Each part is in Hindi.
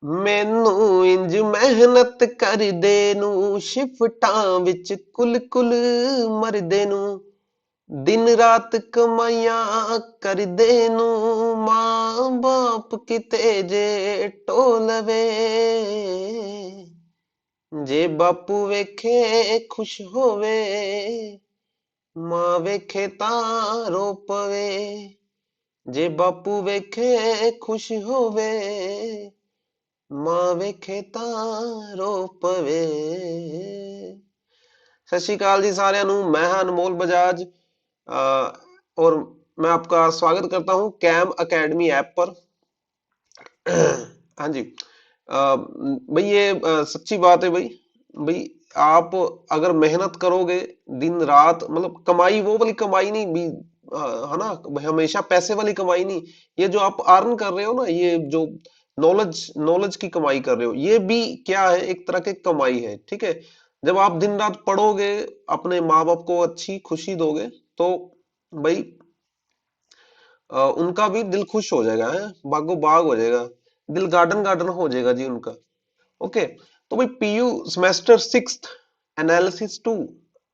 मैनू इंज मेहनत करदे नू शिफ्टां विच कुल कुल मरदे नू दिन रात कमाइयां करदे नू मां बाप किते जे टोलवे जे बापू वेखे खुश होवे मां वेखे तां रो पवे जे बापू वेखे खुश होवे ਮਾਂ ਵੇਖੇ ਤਾਂ ਰੋ ਪਵੇ। सत श्री अकाल जी साਰਿਆਂ ਨੂੰ मैं हाँ अनमोल बजाज और मैं आपका स्वागत करता हूं कैम एकेडमी ऐप पर। हाँ जी भाई ये सच्ची बात है भाई। भाई आप अगर मेहनत करोगे दिन रात मतलब कमाई वो वाली कमाई नहीं भी है ना हमेशा पैसे वाली कमाई नहीं। ये जो आप अर्न कर रहे हो ना ये जो नॉलेज नॉलेज की कमाई कर रहे हो ये भी क्या है एक तरह की कमाई है। ठीक है जब आप दिन रात पढ़ोगे अपने माँ बाप को अच्छी खुशी दोगे तो भाई उनका भी दिल खुश हो जाएगा है बागो बाग हो जाएगा दिल गार्डन गार्डन हो जाएगा जी उनका। ओके तो भाई PU semester sixth analysis two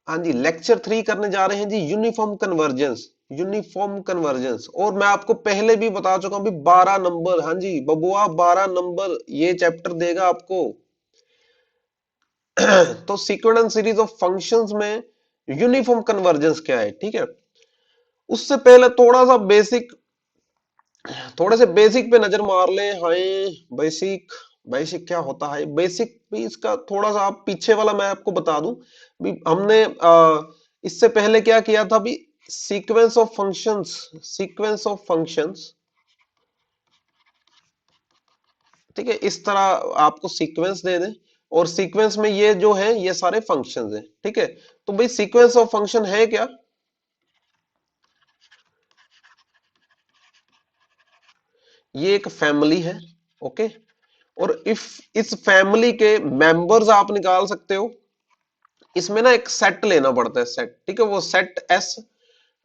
हाँ जी लेक्चर 3 करने जा रहे हैं जी यूनिफॉर्म कन्वर्जेंस। यूनिफॉर्म कन्वर्जेंस और मैं आपको पहले भी बता चुका हूं 12 नंबर हाँ जी बबुआ 12 नंबर ये चैप्टर देगा आपको। तो sequence and series of functions में यूनिफॉर्म कन्वर्जेंस क्या है ठीक है उससे पहले थोड़े से बेसिक पे नजर मार ले। हाय बेसिक बेसिक क्या होता है बेसिक भी इसका थोड़ा सा आप पीछे वाला मैं आपको बता दूं भी हमने इससे पहले क्या किया था भी सीक्वेंस ऑफ फंक्शंस ठीक है इस तरह आपको सीक्वेंस दे दे और सीक्वेंस में ये जो है ये सारे फंक्शंस हैं ठीक है। तो भाई सीक्वेंस ऑफ फंक्शन है क्या ये एक फैमिली है। ओके और इफ इस फैमिली के मेंबर्स आप निकाल सकते हो इसमें ना एक सेट लेना पड़ता है सेट ठीक है वो सेट एस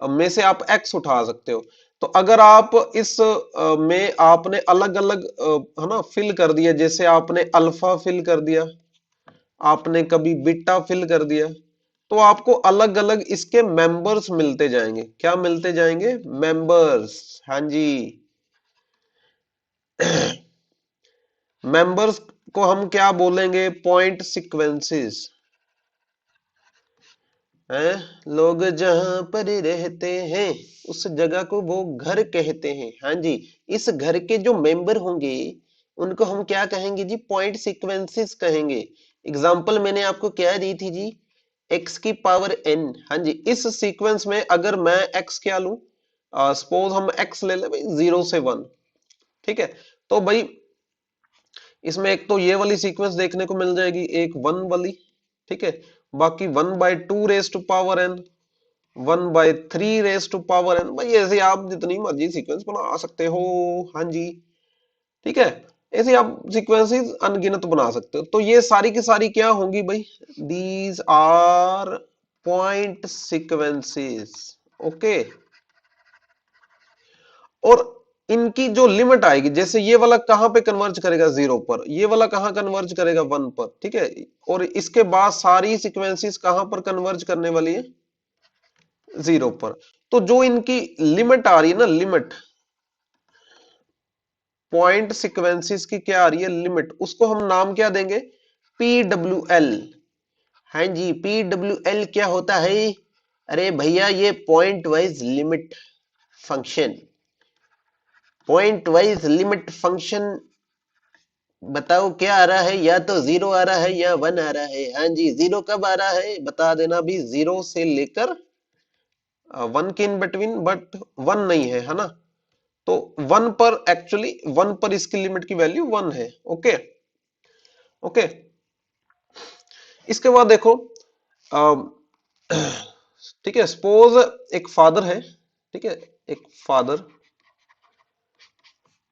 में से आप एक्स उठा सकते हो। तो अगर आप इस में आपने अलग अलग है ना फिल कर दिया जैसे आपने अल्फा फिल कर दिया आपने कभी बीटा फिल कर दिया तो आपको अलग अलग इसके मेंबर्स मिलते जाएंगे। क्या मिलते जाएंगे मेंबर्स हाँ जी। मेंबर्स को हम क्या बोलेंगे पॉइंट सीक्वेंसेस हैं लोग जहां पर रहते हैं उस जगह को वो घर कहते हैं। हाँ जी इस घर के जो मेंबर होंगे उनको हम क्या कहेंगे जी पॉइंट सीक्वेंसेस कहेंगे। एग्जाम्पल मैंने आपको क्या दी थी जी एक्स की पावर एन। हाँ जी इस सीक्वेंस में अगर मैं एक्स क्या लूं सपोज हम एक्स ले ले भाई 0 से 1 ठीक है। तो भाई इसमें एक तो ये वाली सीक्वेंस देखने को मिल जाएगी एक 1 वाली ठीक है बाकी 1/2 raise to power n 1/3 raise to power n भाई ऐसे आप जितनी मर्जी सीक्वेंस बना सकते हो। हाँ जी ठीक है ऐसे आप सीक्वेंसेस अनगिनत बना सकते हो। तो ये सारी की सारी क्या होंगी भाई these are point sequences. Okay और इनकी जो लिमिट आएगी जैसे ये वाला कहां पे कन्वर्ज करेगा 0 पर ये वाला कहां कन्वर्ज करेगा 1 पर ठीक है और इसके बाद सारी सीक्वेंसेस कहां पर कन्वर्ज करने वाली है 0 पर। तो जो इनकी लिमिट आ रही है ना लिमिट पॉइंट सीक्वेंसेस की क्या आ रही है लिमिट उसको हम नाम क्या देंगे PWL। हाँ जी PWL क्या होता है अरे भैया ये point wise limit function point wise limit function बताओ क्या आ रहा है या तो 0 आ रहा है या 1 आ रहा है। हाँ जी 0 कब आ रहा है बता देना भी 0 से लेकर 1 के इन बिटवीन बट 1 नहीं है ना। तो 1 पर एक्चुअली 1 पर इसकी लिमिट की वैल्यू 1 है। ओके ओके इसके बाद देखो ठीक है सपोज एक फादर है ठीक है एक फादर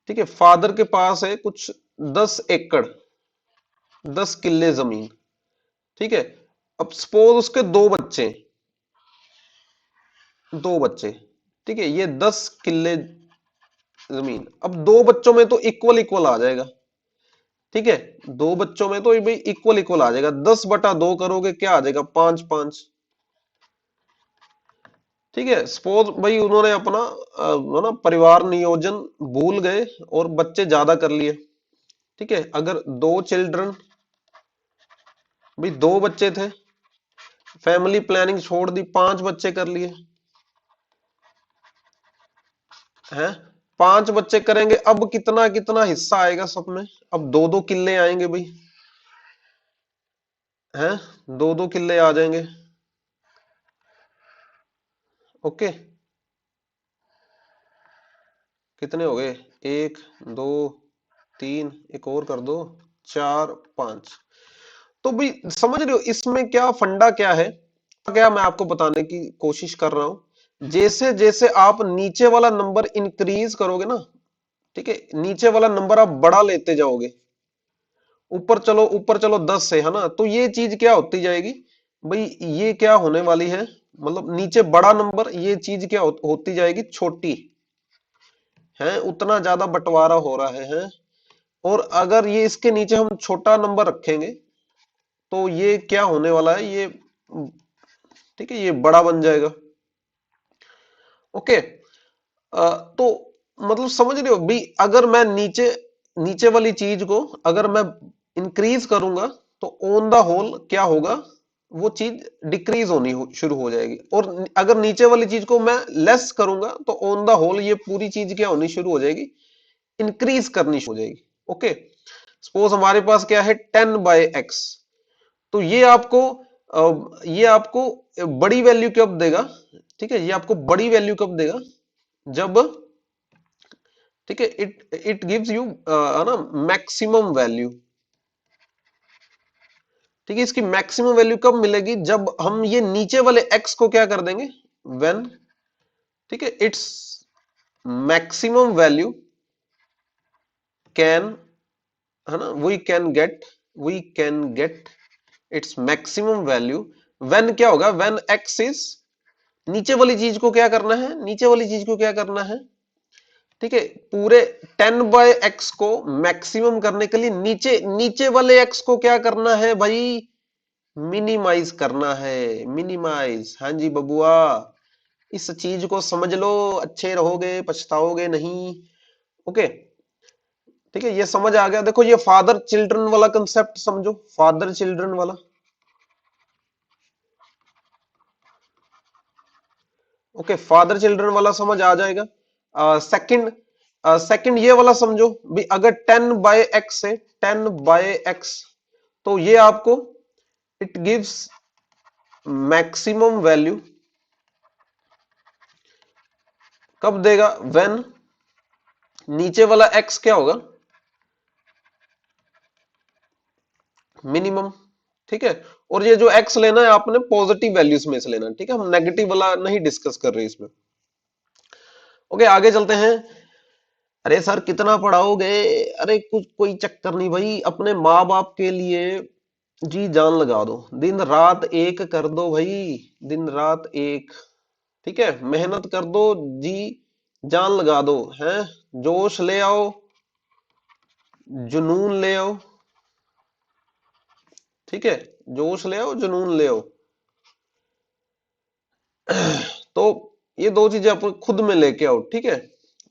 ठीक है फादर के पास है कुछ 10 एकड़ 10 किले जमीन ठीक है। अब सपोज उसके दो बच्चे ठीक है ये 10 किले जमीन अब दो बच्चों में तो इक्वल इक्वल आ जाएगा ठीक है, दो बच्चों में तो ये भाई इक्वल इक्वल आ जाएगा, 10/2 करोगे क्या आ जाएगा, 5/5। ठीक है, सपोज भाई उन्होंने अपना ना परिवार नियोजन भूल गए और बच्चे ज्यादा कर लिए। ठीक है, अगर दो चिल्ड्रन, भाई दो बच्चे थे, फैमिली प्लानिंग छोड़ दी, 5 बच्चे कर लिए हैं। 5 बच्चे करेंगे, अब कितना कितना हिस्सा आएगा सब में, अब 2-2 किले आएंगे भाई, हैं, 2-2 किले आ जाएंगे। ओके, कितने हो गए, 1 2 3, एक और कर दो, 4 5। तो भाई समझ रहे हो इसमें क्या फंडा क्या है, क्या मैं आपको बताने की कोशिश कर रहा हूं, जैसे जैसे आप नीचे वाला नंबर इंक्रीज करोगे ना, ठीक है, नीचे वाला नंबर आप बड़ा लेते जाओगे, ऊपर चलो 10 से, है ना, तो ये चीज क्या होती जाएगी भाई, ये क्या होने वाली है, मतलब नीचे बड़ा नंबर, ये चीज क्या होती जाएगी छोटी, है, उतना ज्यादा बंटवारा हो रहा है। और अगर ये इसके नीचे हम छोटा नंबर रखेंगे तो ये क्या होने वाला है, ये ठीक है, ये बड़ा बन जाएगा। ओके, तो मतलब समझ रहे हो भाई, अगर मैं नीचे नीचे वाली चीज को अगर मैं इंक्रीज करूंगा तो ऑन द होल क्या होगा, वो चीज डिक्रीज होनी शुरू हो जाएगी, और अगर नीचे वाली चीज को मैं लेस करूंगा तो ऑन द होल ये पूरी चीज क्या होनी शुरू हो जाएगी, इंक्रीज करनी शुरू हो जाएगी। ओके, सपोज हमारे पास क्या है, 10/x, तो ये आपको बड़ी वैल्यू कब देगा, ठीक है, ये आपको बड़ी वैल्यू कब देगा, जब, ठीक है, इट गिव्स यू ना मैक्सिमम वैल्यू। ठीक है, इसकी मैक्सिमम वैल्यू कब मिलेगी, जब हम ये नीचे वाले x को क्या कर देंगे, व्हेन, ठीक है, इट्स मैक्सिमम वैल्यू कैन, है ना, we can get its maximum value when, क्या होगा, व्हेन x इज, नीचे वाली चीज को क्या करना है, नीचे वाली चीज को क्या करना है, ठीक है, पूरे 10/x को मैक्सिमम करने के लिए नीचे नीचे वाले x को क्या करना है भाई, मिनिमाइज करना है, मिनिमाइज, हाँ जी बबुआ, इस चीज को समझ लो, अच्छे रहोगे, पछताओगे नहीं। ओके, ठीक है, ये समझ आ गया, देखो ये फादर चिल्ड्रन वाला कंसेप्ट समझो, फादर चिल्ड्रन वाला। ओके, फादर चिल्ड्रन वाला समझ आ जाएगा। सेकंड, सेकंड ये वाला समझो भी, अगर 10/x है, 10/x, तो ये आपको इट गिव्स मैक्सिमम वैल्यू कब देगा, व्हेन नीचे वाला x क्या होगा, मिनिमम। ठीक है, और ये जो x लेना है आपने पॉजिटिव वैल्यूज में से लेना, ठीक है, हम नेगेटिव वाला नहीं डिस्कस कर रहे इसमें। ओके, आगे चलते हैं। अरे सर कितना पढ़ाओगे, अरे कुछ कोई चक्कर नहीं भाई, अपने माँ बाप के लिए जी जान लगा दो, दिन रात एक कर दो भाई, दिन रात एक, ठीक है, मेहनत कर दो जी, जान लगा दो, हैं, जोश ले आओ, जुनून ले आओ, ठीक है, जोश ले आओ, जुनून ले आओ। तो ये दो चीजें आप खुद में लेके आओ, ठीक है,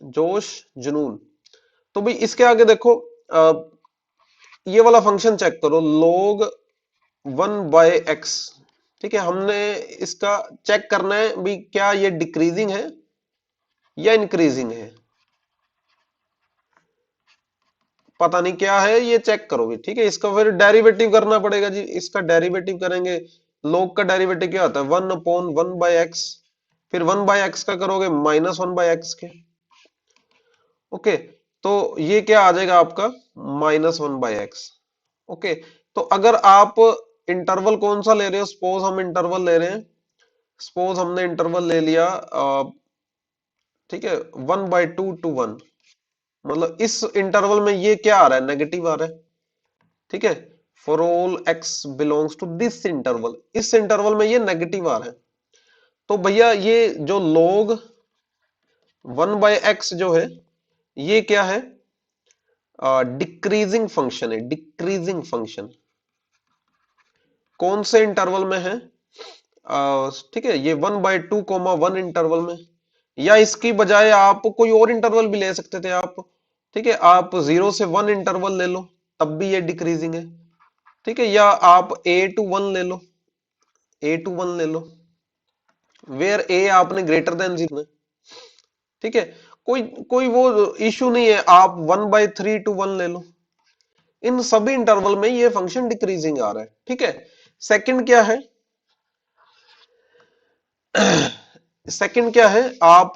जोश, जुनून। तो भाई इसके आगे देखो, ये वाला फंक्शन चेक करो, log 1/x, ठीक है, हमने इसका चेक करना है भी क्या ये डिक्रीजिंग है या इंक्रीजिंग है, पता नहीं क्या है, ये चेक करो भी, ठीक है, इसका फिर डेरिवेटिव करना पड़ेगा जी, इसका डेरिवेटिव करेंगे, log का डेरिवेटिव क्या होता है, 1/1/x, फिर 1/x का करोगे -1/x के। ओके, तो ये क्या आ जाएगा आपका, -1/x। ओके, तो अगर आप इंटरवल कौन सा ले रहे हो, सपोज हम इंटरवल ले रहे हैं, सपोज हमने इंटरवल ले लिया, ठीक है, 1/2 to 1, मतलब इस इंटरवल में ये क्या आ रहा है, नेगेटिव आ रहा है, ठीक है, for all x belongs to this interval, इस इंटरवल में ये नेगेटिव आ रहा है, तो भैया ये जो log 1/x जो है, ये क्या है, डिक्रीजिंग फंक्शन है, डिक्रीजिंग फंक्शन कौन से इंटरवल में है? ठीक है, ये 1/2, 1 इंटरवल में, या इसकी बजाय आप कोई और इंटरवल भी ले सकते थे आप। ठीक है, आप 0 से 1 इंटरवल ले लो, तब भी ये डिक्रीजिंग है। ठीक है, या आप A to 1 ले लो, A to 1 ले लो, वेयर A आपने ग्रेटर देन 0। ठीक है, कोई कोई वो इशू नहीं है, आप 1/3 to 1 ले लो। इन सभी इंटरवल में ये फंक्शन डिक्रीजिंग आ रहा है। ठीक है, सेकंड क्या है? सेकंड क्या है? आप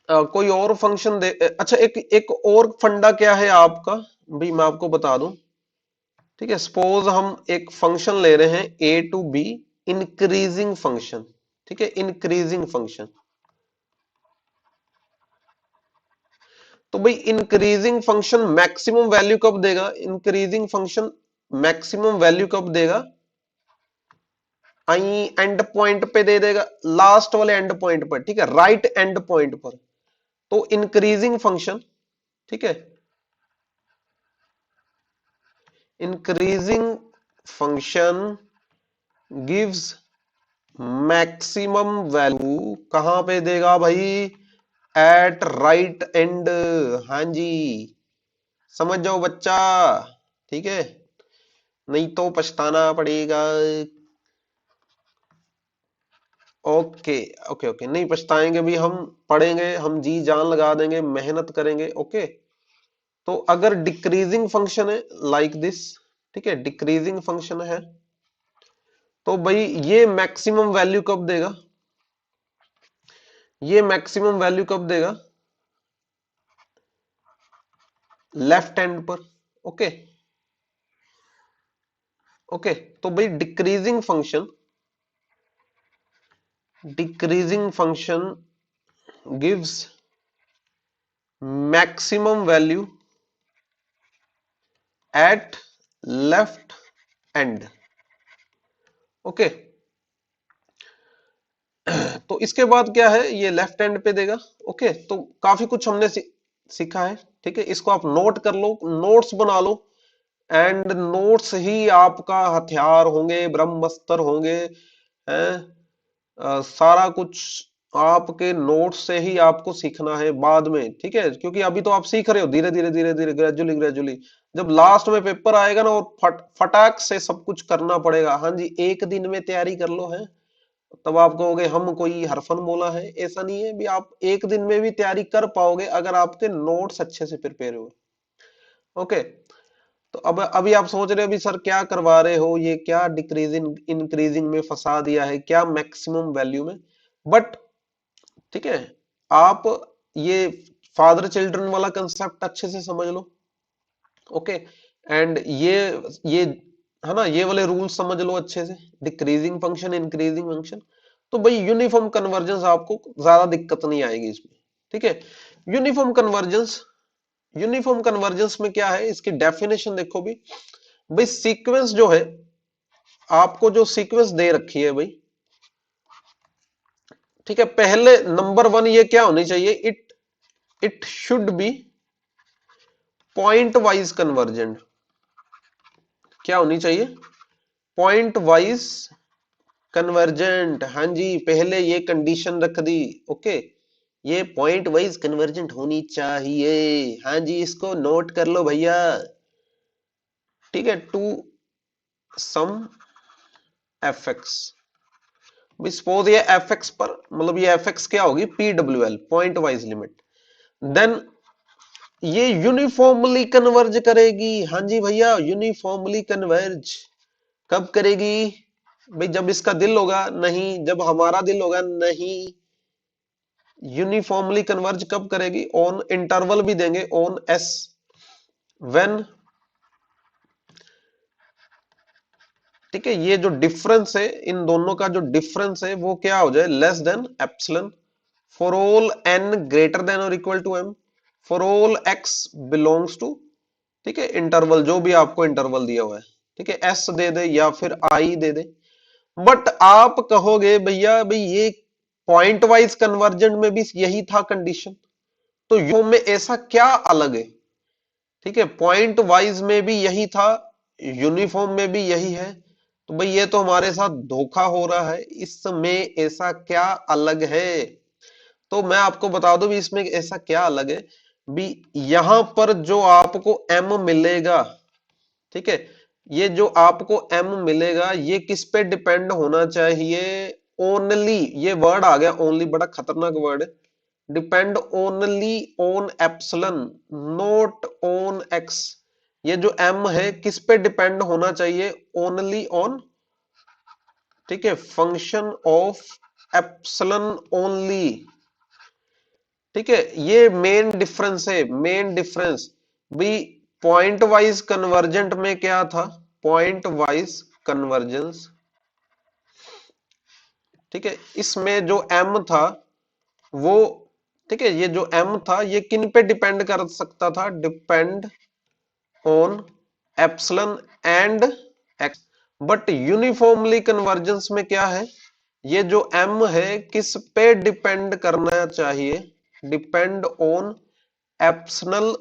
कोई और फंक्शन दे, अच्छा एक एक और फंडा क्या है आपका भाई, मैं आपको बता दूं। ठीक है, सपोज हम एक फंक्शन ले रहे हैं A to B, increasing function. ठीक है, इंक्रीजिंग फंक्शन। तो भाई इंक्रीजिंग फंक्शन मैक्सिमम वैल्यू कब देगा? इंक्रीजिंग फंक्शन मैक्सिमम वैल्यू कब देगा? आई एंड पॉइंट पे दे देगा, लास्ट वाले एंड पॉइंट पर। ठीक है, राइट एंड पॉइंट पर। तो इंक्रीजिंग फंक्शन, ठीक है, increasing function gives maximum value कहां पे देगा भाई? At right end. हाँ जी, समझ जाओ बच्चा। ठीक है, नहीं तो पछताना पड़ेगा। ओके ओके ओके, नहीं पछताएंगे भी हम, पढ़ेंगे हम, जी जान लगा देंगे, मेहनत करेंगे। ओके, तो अगर डिक्रीजिंग फंक्शन है लाइक दिस, ठीक है, डिक्रीजिंग फंक्शन है, तो भाई ये मैक्सिमम वैल्यू कब देगा? ये मैक्सिमम वैल्यू कब देगा? लेफ्ट हैंड पर। ओके ओके, तो भाई decreasing function gives maximum value at left end. Okay, तो इसके बाद क्या है? ये लेफ्ट हैंड पे देगा। ओके, तो काफी कुछ हमने सीखा है। ठीक है, इसको आप नोट कर लो, नोट्स बना लो, एंड नोट्स ही आपका हथियार होंगे, ब्रह्मस्त्र होंगे। हैं? सारा कुछ आपके नोट्स से ही आपको सीखना है बाद में। ठीक है, क्योंकि अभी तो आप सीख रहे हो धीरे धीरे धीरे धीरे, ग्रेजुअली ग्रेजुअली। जब लास्ट में पेपर आएगा ना, और फटाक से सब कुछ करना पड़ेगा। हाँ जी, एक दिन में तैयारी कर लो है, तब आप कहोगे हम कोई हरफन बोला है। ऐसा नहीं है भी, आप एक दिन में भी तैयारी कर पाओगे अगर आपके नोट्स अच्छे से प्रिपेयर हुए। ओके, तो अब अभी आप सोच रहे हो अभी सर क्या करवा रहे हो, ये क्या डिक्रीजिंग इंक्रीजिंग में फंसा दिया है, क्या मैक्सिमम वैल्यू में। बट ठीक है, आप ये फादर चिल्ड्रन वाला कंसेप्ट अच्छे से समझ लो। ओके, एंड ये है ना, ये वाले रूल समझ लो अच्छे से, डिक्रीजिंग फंक्शन, इंक्रीजिंग फंक्शन। तो भाई यूनिफॉर्म कन्वर्जेंस आपको ज्यादा दिक्कत नहीं आएगी इसमें। ठीक है, यूनिफॉर्म कन्वर्जेंस, यूनिफॉर्म कन्वर्जेंस में क्या है, इसकी डेफिनेशन देखो भी। भाई सीक्वेंस जो है, आपको जो सीक्वेंस दे रखी है भाई, ठीक है, पहले नंबर 1 ये क्या होनी चाहिए? It should be point wise convergent. क्या होनी चाहिए? Point wise convergent. हाँ जी, पहले ये कंडीशन रख दी। ओके, ये पॉइंट वाइज कन्वर्जेंट होनी चाहिए। हाँ जी, इसको नोट कर लो भैया। ठीक है, to some f x, suppose ये एफ एक्स पर, मतलब ये एफ एक्स क्या होगी? PWL, pointwise limit. Then ये यूनिफॉर्मली कन्वर्ज करेगी। हाँ जी भैया, यूनिफॉर्मली कन्वर्ज कब करेगी भाई? जब इसका दिल होगा? नहीं। जब हमारा दिल होगा? नहीं। यूनिफॉर्मली कन्वर्ज कब करेगी? ऑन इंटरवल भी देंगे, ऑन एस, व्हेन, ठीक है, ये जो डिफरेंस है इन दोनों का, जो डिफरेंस है वो क्या हो जाए? Less than epsilon, for all n greater than और equal to m, for all x belongs to, ठीक है, इंटरवल, जो भी आपको इंटरवल दिया हुआ है। ठीक है, s दे दे या फिर i दे दे। बट आप कहोगे भैया भाई ये पॉइंट वाइज कन्वर्जेंट में भी यही था कंडीशन, तो यू में ऐसा क्या अलग है? ठीक है, पॉइंट वाइज में भी यही था, यूनिफॉर्म में भी यही है। तो भाई ये तो हमारे साथ धोखा हो रहा है, इसमें ऐसा क्या अलग है? तो मैं आपको बता दूं भी इसमें ऐसा क्या अलग है भी। यहां पर जो आपको एम मिलेगा, ठीक है, ये जो आपको एम मिलेगा ये किस पे डिपेंड होना चाहिए? ओनली, ये वर्ड आ गया ओनली, बड़ा खतरनाक वर्ड है। Depend only on epsilon, not on x. ये जो एम है किस पे डिपेंड होना चाहिए? ओनली ऑन, ठीक है, फंक्शन ऑफ एप्सिलॉन ओनली। ठीक है, ये मेन डिफरेंस है, मेन डिफरेंस भी। पॉइंट वाइज कन्वर्जेंट में क्या था? पॉइंट वाइज कन्वर्जेंस, ठीक है, इसमें जो एम था वो, ठीक है, ये जो एम था ये किन पे डिपेंड कर सकता था? Depend on epsilon and x. But uniformly convergence में क्या है? ये जो एम है किस पे डिपेंड करना चाहिए? Depend on epsilon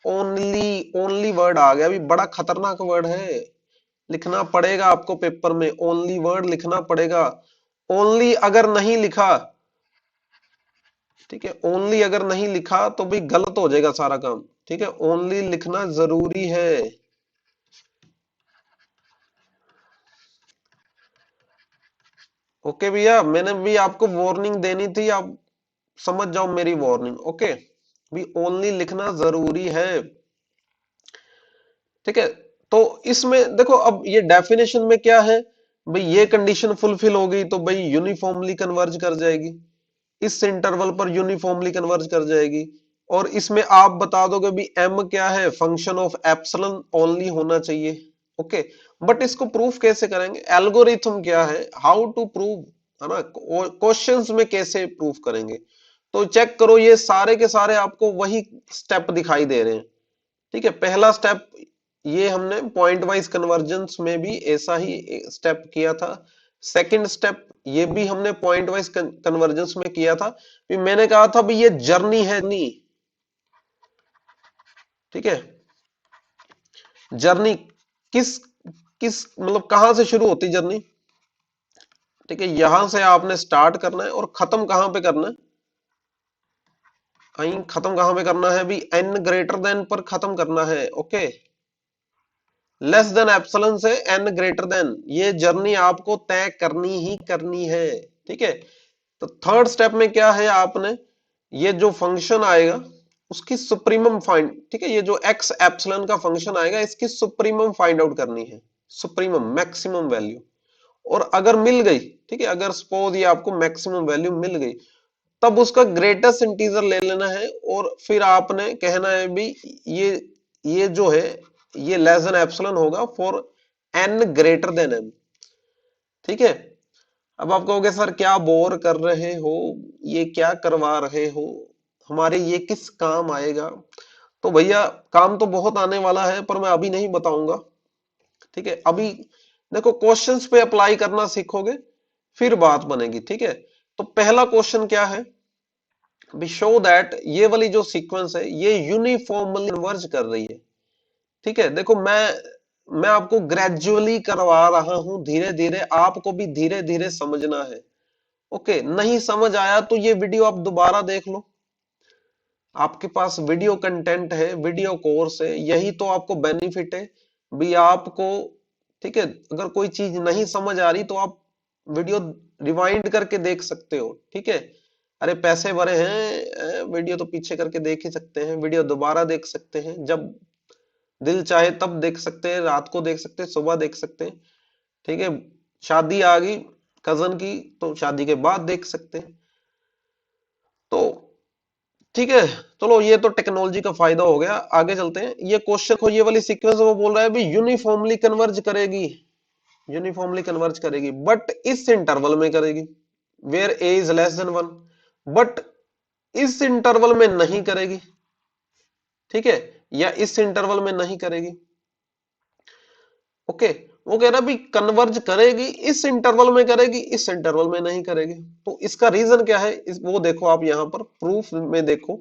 only. Only word आ गया, अभी बड़ा खतरनाक वर्ड है, लिखना पड़ेगा आपको पेपर में, ओनली वर्ड लिखना पड़ेगा। ओनली अगर नहीं लिखा, ठीक है, ओनली अगर नहीं लिखा तो भी गलत हो जाएगा सारा काम। ठीक है, ओनली लिखना जरूरी है। ओके भैया, मैंने भी आपको वार्निंग देनी थी, आप समझ जाओ मेरी वार्निंग। ओके, भी ओनली लिखना जरूरी है। ठीक है, तो इसमें देखो अब ये डेफिनेशन में क्या है भाई, ये कंडीशन फुलफिल हो गई तो भाई यूनिफॉर्मली कन्वर्ज कर जाएगी, इस इंटरवल पर यूनिफॉर्मली कन्वर्ज कर जाएगी। और इसमें आप बता दोगे भी एम क्या है? फंक्शन ऑफ एप्सिलॉन ओनली होना चाहिए। ओके, बट इसको प्रूफ कैसे करेंगे? एल्गोरिथम क्या है, हाउ टू प्रूव, है ना, क्वेश्चंस में कैसे प्रूफ करेंगे? तो चेक करो, ये सारे के सारे आपको वही स्टेप दिखाई दे रहे हैं। ठीक है, पहला स्टेप ये हमने पॉइंट वाइज कन्वर्जेंस में भी ऐसा ही स्टेप किया था। सेकंड स्टेप ये भी हमने पॉइंट वाइज कन्वर्जेंस में किया था। भी मैंने कहा था भी ये जर्नी है, नहीं, ठीक है, जर्नी किस किस मतलब कहां से शुरू होती जर्नी? ठीक है, यहां से आपने स्टार्ट करना है और खत्म कहां पे करना है? कहीं खत्म कहां पे करना है भी? एन ग्रेटर देन पर खत्म करना है। ओके, लेस देन एप्सिलॉन से एन ग्रेटर देन, ये जर्नी आपको तय करनी ही करनी है। ठीक है, तो थर्ड स्टेप में क्या है? आपने ये जो फंक्शन आएगा उसकी सुप्रीमम फाइंड, ठीक है, ये जो एक्स एप्सिलॉन का फंक्शन आएगा इसकी सुप्रीमम फाइंड आउट करनी है, सुप्रीमम मैक्सिमम वैल्यू। और अगर मिल गई, ठीक है, अगर सपोज ये आपको मैक्सिमम वैल्यू मिल गई, तब उसका ग्रेटेस्ट इंटीजर ले लेना है और फिर आपने कहना है भी ये ये जो है ये लेस देन एप्सिलॉन होगा for n greater than m. ठीक है, अब आप कहोगे सर क्या बोर कर रहे हो, ये क्या करवा रहे हो, हमारे ये किस काम आएगा? तो भैया काम तो बहुत आने वाला है पर मैं अभी नहीं बताऊंगा। ठीक है, अभी देखो क्वेश्चंस पे अप्लाई करना सीखोगे फिर बात बनेगी। ठीक है, तो पहला क्वेश्चन क्या है? बी शो दैट ये वाली जो सीक्वेंस है ये यूनिफॉर्मली कन्वर्ज कर रही है। ठीक है, देखो मैं आपको ग्रेजुअली करवा रहा हूं, धीरे धीरे, आपको भी धीरे धीरे समझना है। ओके, नहीं समझ आया तो ये वीडियो आप दोबारा देख लो, आपके पास वीडियो कंटेंट है, वीडियो कोर्स है, यही तो आपको बेनिफिट है भी आपको। ठीक है, अगर कोई चीज नहीं समझ आ रही तो आप वीडियो रिवाइंड करके देख सकते हो। ठीक है, अरे पैसे भरे हैं, वीडियो तो पीछे करके देख ही सकते हैं, वीडियो दोबारा देख सकते हैं, जब दिल चाहे तब देख सकते हैं, रात को देख सकते हैं, सुबह देख सकते हैं। ठीक है, शादी आ गई कजन की तो शादी के बाद देख सकते हैं। तो ठीक है, चलो ये तो टेक्नोलॉजी का फायदा हो गया, आगे चलते हैं। ये क्वेश्चन को, ये वाली सीक्वेंस वो बोल रहा है भी यूनिफॉर्मली कन्वर्ज करेगी, यूनिफॉर्मली कन्वर्ज करेगी बट इस इंटरवल में करेगी, where a is less than 1, but इस इंटरवल में नहीं करेगी। ठीक है, या इस इंटरवल में नहीं करेगी। ओके, वो कह रहा भी कन्वर्ज करेगी, इस इंटरवल में करेगी, इस इंटरवल में नहीं करेगी। तो इसका रीजन क्या है? वो देखो आप यहां पर प्रूफ में देखो,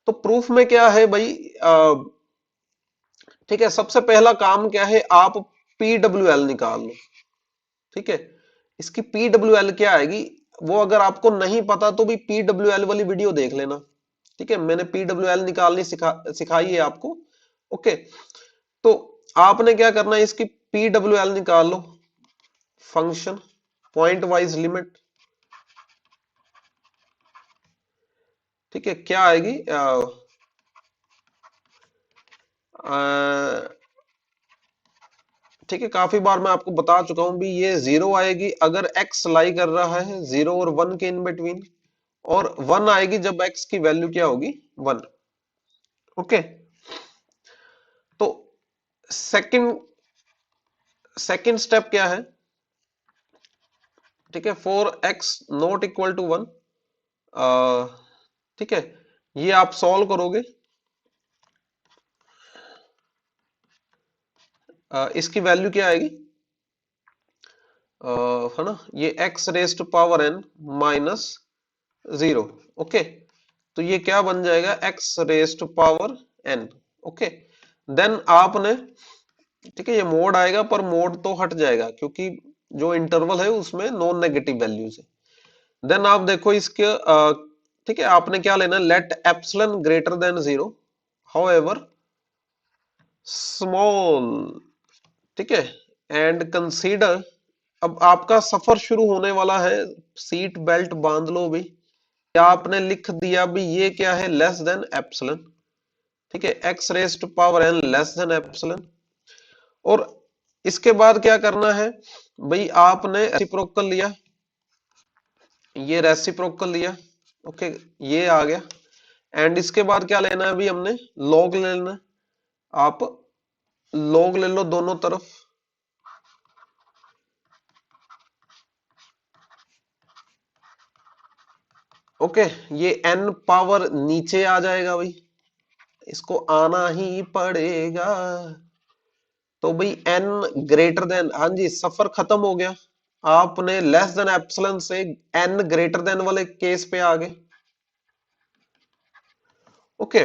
तो प्रूफ में क्या है भाई, ठीक है, सबसे पहला काम क्या है, आप पीडब्ल्यूएल निकाल लो। ठीक है, इसकी पीडब्ल्यूएल क्या आएगी, वो अगर आपको नहीं पता तो भी पीडब्ल्यूएल वाली वीडियो देख लेना। ठीक है, मैंने पीडब्ल्यूएल निकालनी सिखाई है आपको। ओके, तो आपने क्या करना है, इसकी पीडब्ल्यूएल निकाल लो। फंक्शन पॉइंट वाइज लिमिट, ठीक है, क्या आएगी, ठीक है, काफी बार मैं आपको बता चुका हूं भी, ये जीरो आएगी अगर एक्स लाई कर रहा है जीरो और वन के इन बिटवीन, और वन आएगी जब एक्स की वैल्यू क्या होगी, वन। ओके, तो सेकंड सेकंड स्टेप क्या है, ठीक है, for x not equal to one, ठीक है, ये आप सॉल्व करोगे। इसकी वैल्यू क्या आएगी, है ना, ये x raise to power n minus zero. Okay, तो ये क्या बन जाएगा, x raise to power n. Okay, then आपने, ठीक है, ये मोड आएगा पर मोड तो हट जाएगा क्योंकि जो इंटरवल है उसमें नॉन नेगेटिव वैल्यूज है। देन आप देखो इसके, ठीक है, आपने क्या लेना, let epsilon greater than zero, however small, ठीक है, एंड कंसीडर, अब आपका सफर शुरू होने वाला है, सीट बेल्ट बांध लो भी। या आपने लिख दिया भी ये क्या है, लेस देन एप्सिलॉन। ठीक है, x raise to power n less than epsilon. और इसके बाद क्या करना है भाई, आपने रेसिप्रोकल लिया, ये रेसिप्रोकल लिया। ओके, ये आ गया, एंड इसके बाद क्या लेना है अभी हमने, लॉग लेना है। आप लॉग ले लो दोनों तरफ। ओके, ये एन पावर नीचे आ जाएगा भाई, इसको आना ही पड़ेगा। तो भाई एन ग्रेटर देन, हाँ जी, सफर खत्म हो गया, आपने लेस देन एप्सिलॉन से एन ग्रेटर देन वाले केस पे आ गए। ओके,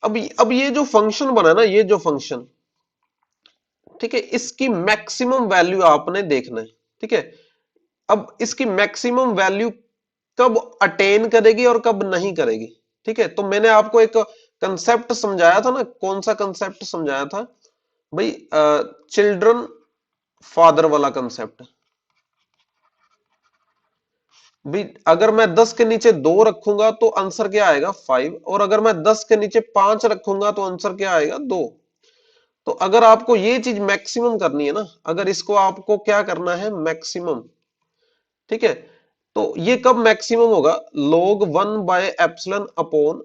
अब ये जो फंक्शन बना ना, ये जो फंक्शन, ठीक है, इसकी मैक्सिमम वैल्यू आपने देखना है। ठीक है, अब इसकी मैक्सिमम वैल्यू कब अटेन करेगी और कब नहीं करेगी। ठीक है, तो मैंने आपको एक कंसेप्ट समझाया था ना, कौन सा कंसेप्ट समझाया था भाई, चिल्ड्रन फादर वाला कंसेप्ट। भी अगर मैं 10 के नीचे 2 रखूंगा तो आंसर क्या आएगा, 5, और अगर मैं 10 के नीचे 5 रखूंगा तो आंसर क्या आएगा, 2। तो अगर आपको ये चीज मैक्सिमम करनी है ना, अगर इसको आपको क्या करना है, मैक्सिमम, ठीक है, तो ये कब मैक्सिमम होगा, log 1 by epsilon upon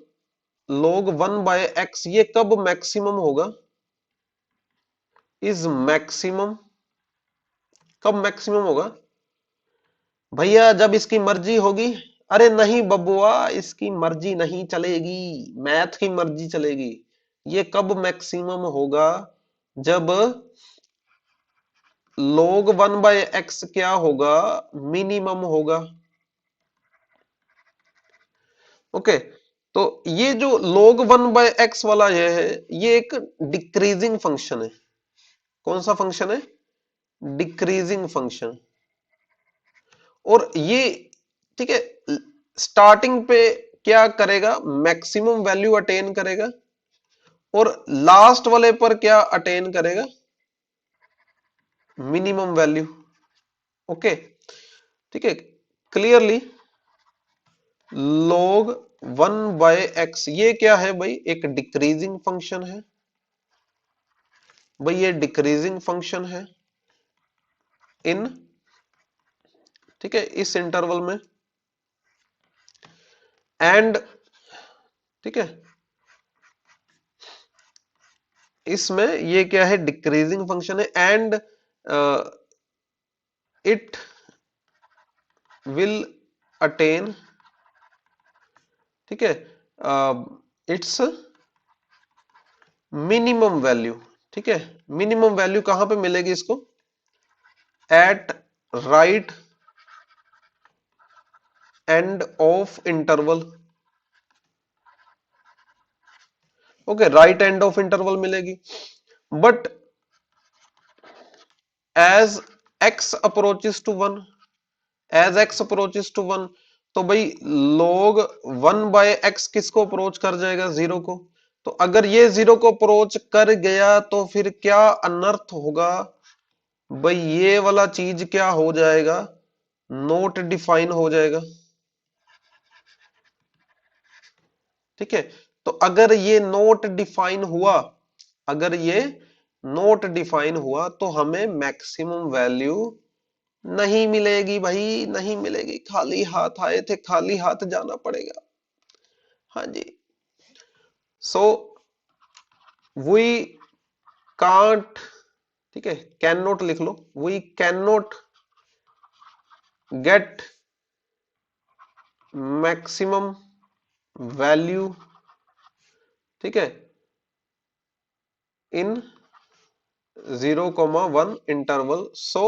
log 1 by x, ये कब मैक्सिमम होगा, इज मैक्सिमम, कब मैक्सिमम होगा भैया, जब इसकी मर्जी होगी। अरे नहीं बबुआ, इसकी मर्जी नहीं चलेगी, मैथ की मर्जी चलेगी। ये कब मैक्सिमम होगा, जब log 1 बाय एक्स क्या होगा, मिनिमम होगा। ओके, तो ये जो log 1 बाय एक्स वाला ये है, ये एक डिक्रीजिंग फंक्शन है। कौन सा फंक्शन है, डिक्रीजिंग फंक्शन। और ये, ठीक है, स्टार्टिंग पे क्या करेगा, मैक्सिमम वैल्यू अटेन करेगा, और लास्ट वाले पर क्या अटेन करेगा, मिनिमम वैल्यू। ओके, ठीक है, क्लियरली log 1 बाय एक्स ये क्या है भाई, एक डिक्रीजिंग फंक्शन है भाई, ये डिक्रीजिंग फंक्शन है इन, ठीक है, इस इंटरवल में, एंड, ठीक है, इसमें ये क्या है, डिक्रीजिंग फंक्शन है, एंड इट विल अटेन, ठीक है, इट्स मिनिमम वैल्यू। ठीक है, मिनिमम वैल्यू कहां पे मिलेगी इसको, at right end of interval. Okay, right end of interval मिलेगी। But as x approaches to one, as x approaches to one, तो भाई log 1/x किसको अप्रोच कर जाएगा, जीरो को। तो अगर ये जीरो को अप्रोच कर गया तो फिर क्या अनर्थ होगा भाई, ये वाला चीज क्या हो जाएगा, नोट डिफाइन हो जाएगा। ठीक है, तो अगर ये नोट डिफाइन हुआ, अगर ये नोट डिफाइन हुआ तो हमें मैक्सिमम वैल्यू नहीं मिलेगी भाई, नहीं मिलेगी। खाली हाथ आए थे, खाली हाथ जाना पड़ेगा। हाँ जी। सो वी कांट, ठीक है, कैन नॉट लिख लो, we can not get maximum value, ठीक है, इन 0,1 इंटरवल। सो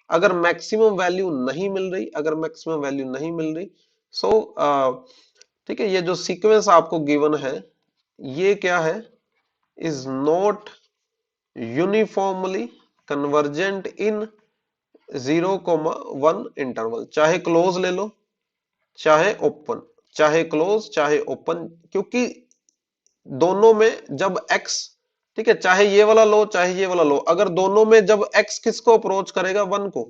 अगर मैक्सिमम वैल्यू नहीं मिल रही, अगर मैक्सिमम वैल्यू नहीं मिल रही, सो ठीक है, ये जो सीक्वेंस आपको गिवन है ये क्या है, is not uniformly convergent in 0,1 interval. चाहे क्लोज ले लो, चाहे ओपन, चाहे क्लोज चाहे ओपन, क्योंकि दोनों में जब x, ठीक है, चाहे ये वाला लो चाहे ये वाला लो, अगर दोनों में जब x किसको अप्रोच करेगा, वन को,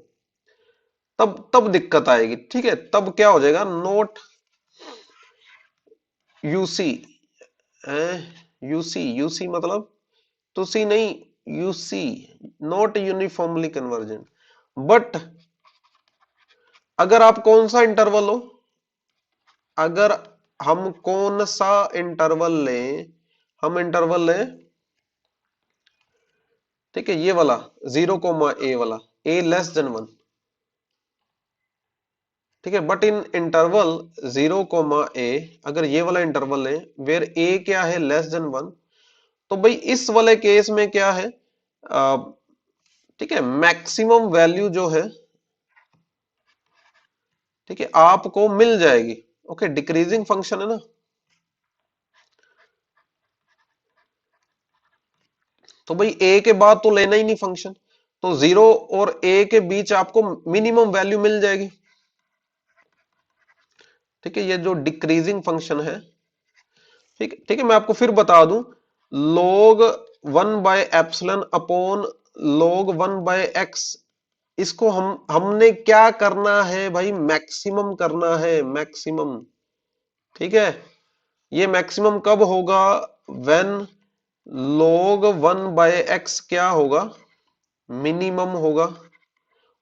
तब तब दिक्कत आएगी। ठीक है, तब क्या हो जाएगा, नोट यूसी, यूसी, यूसी मतलब तुसी नहीं, UC, not uniformly convergent. But अगर आप कौन सा इंटरवल हो, अगर हम कौन सा इंटरवल लें, हम इंटरवल लें, ठीक है, ये वाला 0,a वाला, a लेस देन 1, ठीक है, बट इन इंटरवल 0,a, अगर ये वाला इंटरवल है वेयर a क्या है, लेस देन 1, तो भाई इस वाले केस में क्या है, ठीक है, मैक्सिमम वैल्यू जो है, ठीक है, आपको मिल जाएगी। ओके, डिक्रीजिंग फंक्शन है ना, तो भाई a के बाद तो लेना ही नहीं फंक्शन, तो 0 और a के बीच आपको मिनिमम वैल्यू मिल जाएगी। ठीक है, ये जो डिक्रीजिंग फंक्शन है, ठीक, ठीक है, मैं आपको फिर बता दूं, log 1/एप्सिलन अपॉन log 1/x, इसको हमने क्या करना है भाई, मैक्सिमम करना है, मैक्सिमम। ठीक है, ये मैक्सिमम कब होगा, व्हेन log 1/x क्या होगा, मिनिमम होगा।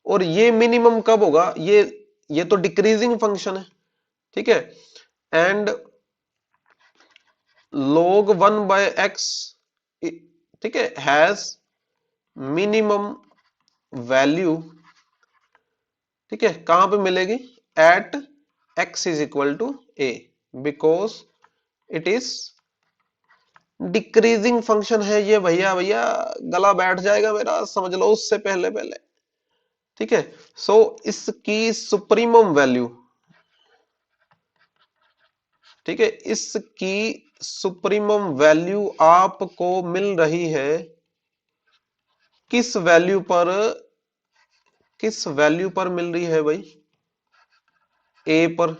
और ये मिनिमम कब होगा, ये तो डिक्रीजिंग फंक्शन है, ठीक है, एंड log 1/x, ठीक है, हैज मिनिमम वैल्यू, ठीक है, कहां पे मिलेगी, at x is equal to a, because it is decreasing function है ये। भैया भैया गला बैठ जाएगा मेरा, समझ लो उससे पहले पहले। ठीक है, सो इसकी सुप्रीमम वैल्यू, ठीक है, इसकी सुप्रीमम वैल्यू आपको मिल रही है किस वैल्यू पर, किस वैल्यू पर मिल रही है भाई, ए पर।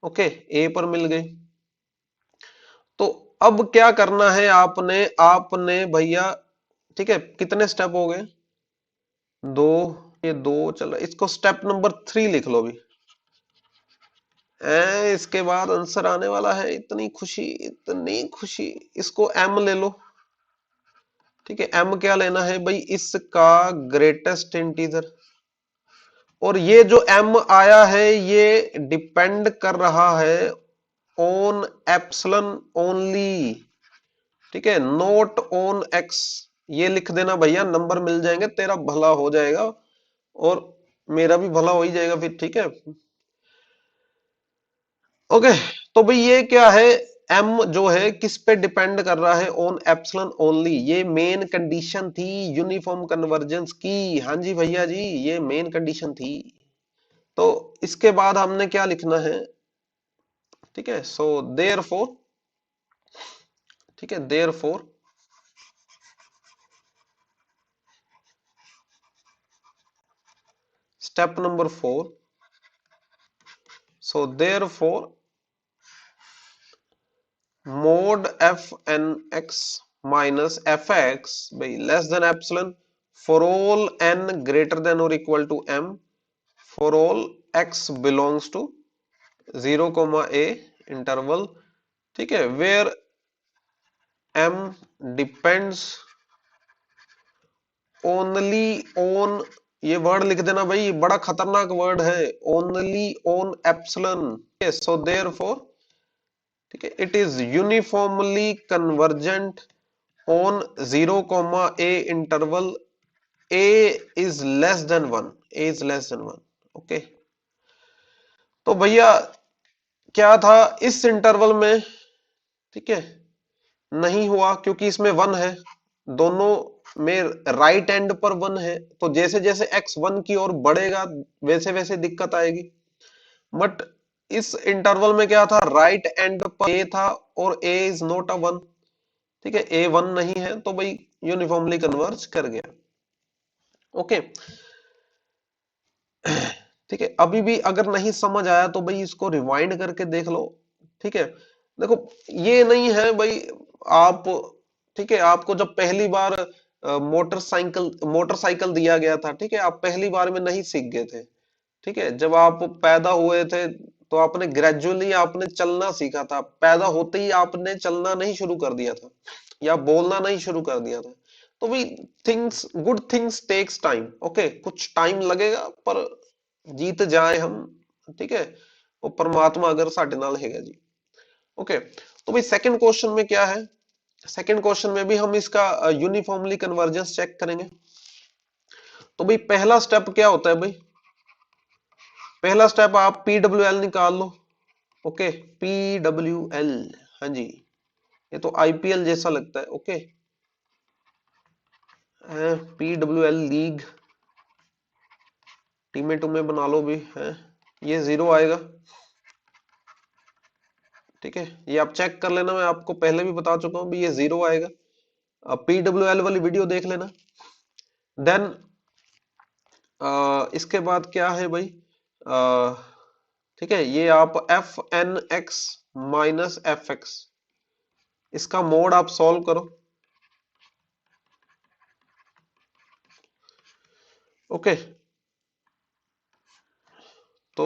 ओके, ए पर मिल गई। तो अब क्या करना है आपने, आपने भैया, ठीक है, कितने स्टेप हो गए, दो, ये दो चल रहा, इसको स्टेप नंबर 3 लिख लो भी। इसके बाद आंसर आने वाला है, इतनी खुशी, इतनी खुशी। इसको एम ले लो, ठीक है, एम क्या लेना है भाई, इसका ग्रेटेस्ट इंटीजर। और ये जो एम आया है ये डिपेंड कर रहा है ऑन एप्सिलन ओनली, ठीक है, नोट ऑन एक्स। ये लिख देना भैया, नंबर मिल जाएंगे, तेरा भला हो जाएगा और मेरा भी भला हो ही जाएगा फिर। ठीक है, ओके, तो भाई ये क्या है, एम जो है किस पे डिपेंड कर रहा है, ऑन एप्सिलन ओनली। ये मेन कंडीशन थी यूनिफॉर्म कन्वर्जेंस की। हाँ जी भैया जी, ये मेन कंडीशन थी। तो इसके बाद हमने क्या लिखना है, ठीक है, सो देयरफॉर, ठीक है, therefore step number 4. So therefore mod fnx minus fx by less than epsilon for all n greater than or equal to m for all x belongs to 0 comma a interval, ठीक है, where m depends only on, ये वर्ड लिख देना भाई, बड़ा खतरनाक वर्ड है, only on epsilon, so therefore, ठीक है, it is uniformly convergent on 0 comma a interval a is less than 1, a is less than 1, okay. तो भैया क्या था इस इंटरवल में, ठीक है, नहीं हुआ क्योंकि इसमें 1 है, दोनों में राइट एंड पर 1 है, तो जैसे जैसे x 1 की ओर बढ़ेगा वैसे वैसे दिक्कत आएगी। बट इस इंटरवल में क्या था, राइट एंड पर a था और a इज नॉट अ 1, ठीक है, a 1 नहीं है, तो भाई यूनिफॉर्मली कन्वर्ज कर गया, ओके। ठीक है, अभी भी अगर नहीं समझ आया तो भाई इसको रिवाइंड करके देख लो, ठीक है। देखो ये नहीं है भाई आप, ठीक है, आपको जब पहली बार मोटरसाइकिल दिया गया था, ठीक है, आप पहली बार में नहीं सीख गए थे, ठीक है, जब आप पैदा हुए थे तो आपने ग्रेजुअली आपने चलना सीखा था, पैदा होते ही आपने चलना नहीं शुरू कर दिया था या बोलना नहीं शुरू कर दिया था। तो भी things, good things takes time, okay, कुछ टाइम लगेगा पर जीत जाए हम, ठीक है, वो परमात्मा अगर साडे नाल हैगा जी, ओके। तो भाई सेकंड क्वेश्चन में क्या है, सेकंड क्वेश्चन में भी हम इसका यूनिफॉर्मली कन्वर्जेंस चेक करेंगे। तो भाई पहला स्टेप क्या होता है भाई, पहला स्टेप आप PWL निकाल लो, ओके, PWL, हाँ जी, ये तो IPL जैसा लगता है, ओके, PWL लीग, टीमें टूमें बना लो भी है, ये 0 आएगा, ठीक है, ये आप चेक कर लेना, मैं आपको पहले भी बता चुका हूं भी ये 0 आएगा, अब PWL वाली वीडियो देख लेना। देन इसके बाद क्या है भाई, ठीक है, ये आप fnx माइनस fx, इसका मोड आप सॉल्व करो, ओके। तो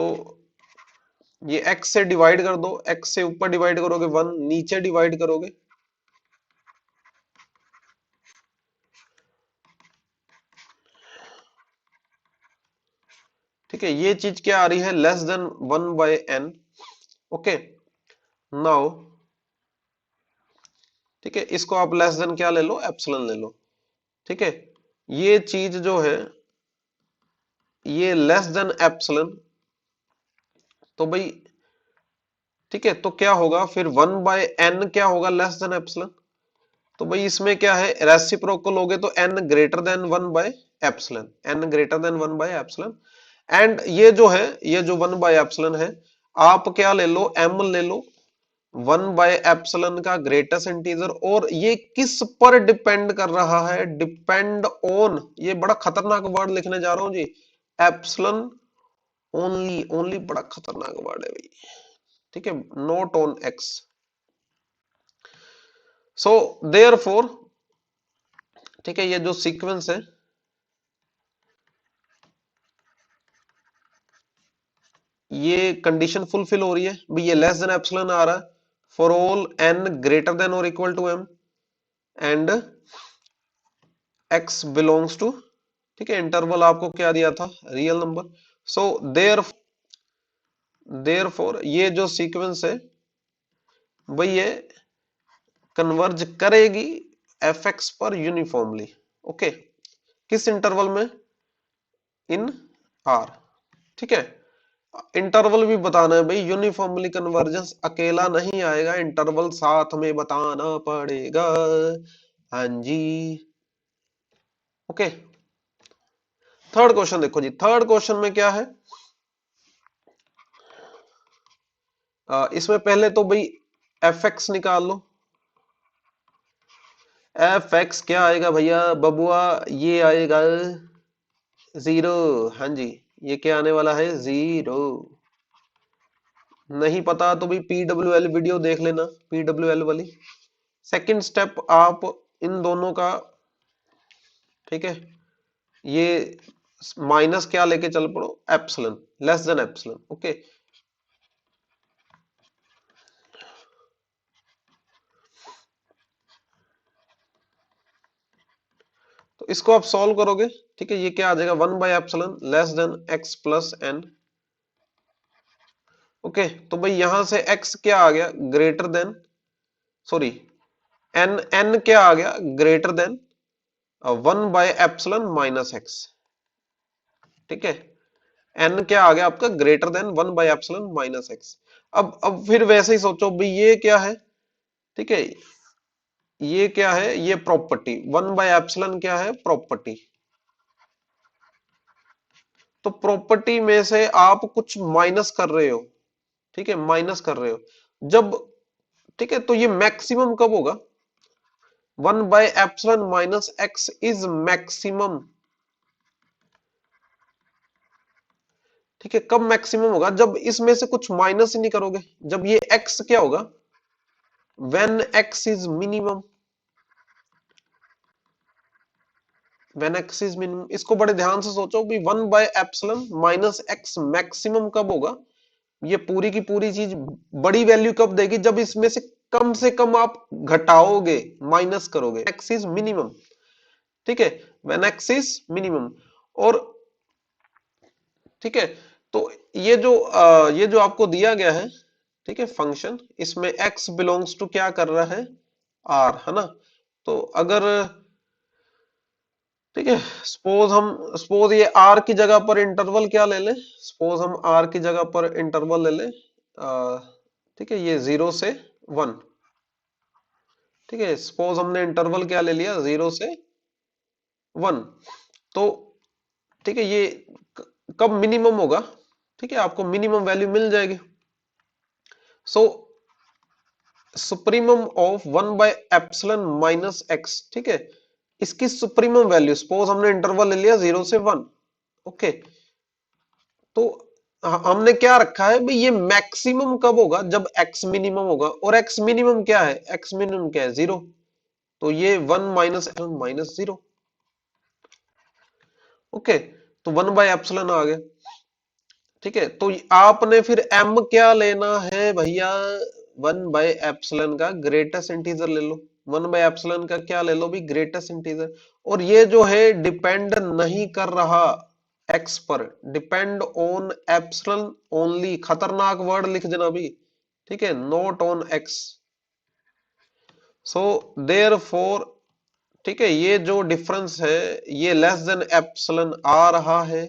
ये x से डिवाइड कर दो, x से ऊपर डिवाइड करोगे 1, नीचे डिवाइड करोगे, ठीक है, ये चीज क्या आ रही है, less than 1/n, okay. Now ठीक है, इसको आप लेस देन क्या ले लो, एप्सिलॉन ले लो, ठीक है, ये चीज जो है ये लेस देन एप्सिलॉन, तो भाई ठीक है, तो क्या होगा फिर 1/n क्या होगा, लेस देन एप्सिलॉन, तो भाई इसमें क्या है, रेसिप्रोकल हो गए तो n greater than one by epsilon, n greater than one by epsilon, and ये जो है, ये जो 1/एप्सिलॉन है, आप क्या ले लो, m ले लो, 1/एप्सिलॉन का ग्रेटेस्ट इंटीजर, और ये किस पर डिपेंड कर रहा है, डिपेंड ऑन, ये बड़ा खतरनाक वर्ड लिखने जा रहा हूं जी, एप्सिलॉन ओनली, ओनली बड़ा खतरनाक वर्ड है भाई, ठीक है, not on x, so therefore, ठीक है, ये जो सीक्वेंस है ये कंडीशन फुलफिल हो रही है भाई, ये लेस देन एप्सिलॉन आ रहा है for all n greater than और equal to m and x belongs to, ठीक है, इंटरवल आपको क्या दिया था, रियल नंबर, सो देयरफॉर ये जो सीक्वेंस है भाई ये कन्वर्ज करेगी fx पर यूनिफॉर्मली, ओके, किस इंटरवल में, इन r, ठीक है, इंटरवल भी बताना है भाई, यूनिफॉर्मली कन्वर्जेंस अकेला नहीं आएगा, इंटरवल साथ में बताना पड़ेगा, हाँ जी, ओके। थर्ड क्वेश्चन देखो जी, थर्ड क्वेश्चन में क्या है, इसमें पहले तो भाई fx निकाल लो, fx क्या आएगा भैया बबुआ, ये आएगा 0, हाँ जी, ये क्या आने वाला है 0। नहीं पता तो भाई PWL वीडियो देख लेना, PWL वाली। सेकंड स्टेप आप इन दोनों का, ठीक है, ये माइनस क्या लेके चल पड़ो, epsilon, less than epsilon. Okay, तो इसको आप सॉल्व करोगे, ठीक है, ये क्या आ जाएगा one by epsilon less than x plus n. Okay, तो भाई यहां से x क्या आ गया, greater than, sorry, n, n क्या आ गया, greater than one by epsilon minus x. ठीक है, n क्या आ गया आपका, greater than one by epsilon minus x. अब फिर वैसे ही सोचो भाई ये क्या है, ठीक है, ये क्या है, ये प्रॉपर्टी 1/एप्सिलॉन क्या है, प्रॉपर्टी। तो प्रॉपर्टी में से आप कुछ माइनस कर रहे हो, ठीक है, माइनस कर रहे हो जब, ठीक है, तो ये मैक्सिमम कब होगा, 1/एप्सिलॉन माइनस एक्स इज मैक्सिमम। ठीक है, कब मैक्सिमम होगा, जब इसमें से कुछ माइनस ही नहीं करोगे, जब ये x क्या होगा, when x is minimum, when x is minimum. इसको बड़े ध्यान से सोचो भी, 1/एप्सिलॉन माइनस एक्स मैक्सिमम कब होगा, ये पूरी की पूरी चीज बड़ी वैल्यू कब देगी, जब इसमें से कम आप घटाओगे, माइनस करोगे, x इज मिनिमम। ठीक है, व्हेन x इज मिनिमम। और ठीक है, तो ये जो आपको दिया गया है, ठीक है, फंक्शन, इसमें x बिलोंग्स टू क्या कर रहा है, r, है ना। तो अगर, ठीक है, सपोज ये r की जगह पर इंटरवल क्या ले ले, सपोज हम r की जगह पर इंटरवल ले ले, ठीक है, ये 0 से 1। ठीक है, सपोज हमने इंटरवल क्या ले लिया, 0 से 1। तो ठीक है, ये कब मिनिमम होगा, ठीक है, आपको मिनिमम वैल्यू मिल जाएगी। सो सुप्रीमम ऑफ 1/एप्सिलॉन माइनस एक्स, ठीक है, इसकी सुप्रीमम वैल्यू, सपोज हमने इंटरवल ले लिया 0 से 1। ओके, तो हमने क्या रखा है भाई, ये मैक्सिमम कब होगा, जब x मिनिमम होगा, और x मिनिमम क्या है, x मिनिमम क्या है, 0। तो ये 1 - 0। ओके, तो 1/एप्सिलॉन आ गया। ठीक है, तो आपने फिर m क्या लेना है भैया, 1/एप्सिलॉन का ग्रेटेस्ट इंटीजर ले लो, 1/एप्सिलॉन का क्या ले लो भी, ग्रेटेस्ट इंटीजर। और ये जो है डिपेंड नहीं कर रहा x पर, डिपेंड ऑन एप्सिलॉन ओनली, खतरनाक वर्ड लिख देना भी, ठीक है, not on x। So therefore, ठीक है, ये जो डिफरेंस है ये लेस देन एप्सिलॉन आ रहा है